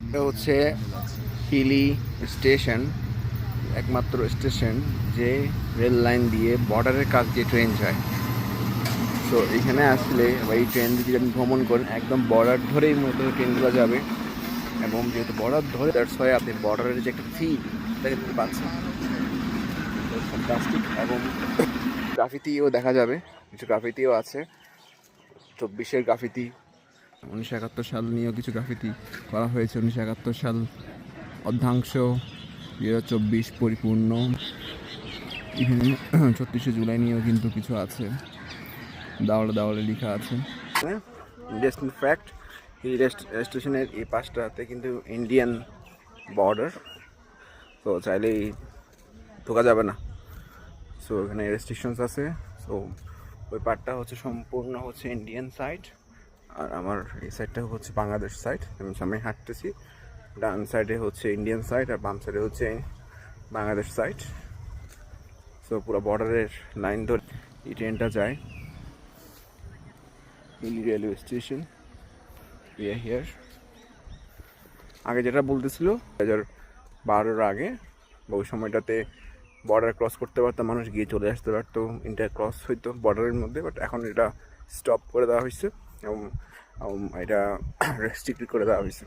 এটা হচ্ছে হিলি স্টেশন, একমাত্র স্টেশন যে রেল লাইন দিয়ে বর্ডারের কাছ দিয়ে ট্রেন যায়। সো এখানে আসলে বা এই ট্রেন যদি আপনি ভ্রমণ করেন একদম বর্ডার ধরেই মূলত ট্রেনগুলো যাবে, এবং যেহেতু বর্ডার ধরে দ্যাটস ওয়াই আপনি বর্ডারের যে একটা ফিল সেটা কিন্তু পাচ্ছেন। ফ্যান্টাস্টিক। এবং গ্রাফিতিও দেখা যাবে, কিছু গ্রাফিতিও আছে, 24-এর গ্রাফিতি, 1971 সাল নিয়েও কিছু গ্রাফিতি করা হয়েছে। 1971 সাল অর্ধাংশ, 2024 পরিপূর্ণ, ইভেন 36শে জুলাই নিয়েও কিন্তু কিছু আছে, দেওয়ালে দেওয়ালে লেখা আছে। ইন্টারেস্টিং ফ্যাক্ট, এই স্টেশনের এই পাশটাতে কিন্তু ইন্ডিয়ান বর্ডার, তো চাইলেই ঢোকা যাবে না। সো এখানে রেস্ট্রিকশনস আছে। সো ওই পার্টটা হচ্ছে সম্পূর্ণ হচ্ছে ইন্ডিয়ান সাইড, আর আমার এই সাইডটা হচ্ছে বাংলাদেশ সাইড। আমি সামনে হাঁটতেছি, ডান সাইডে হচ্ছে ইন্ডিয়ান সাইড আর বাম সাইডে হচ্ছে বাংলাদেশ সাইড। সো পুরো বর্ডারের লাইন ধরে এই ট্রেনটা যায়। Hili railway station, here. আগে যেটা বলতেছিল 2012-এর আগে বা ওই সময়টাতে বর্ডার ক্রস করতে পারতো মানুষ, গিয়ে চলে আসতে পারতো, ইন্টার ক্রস হইতো বর্ডারের মধ্যে। বাট এখন এটা স্টপ করে দেওয়া হয়েছে এবং এটা রেস্ট্রিক্টেড করে দেওয়া হয়েছে।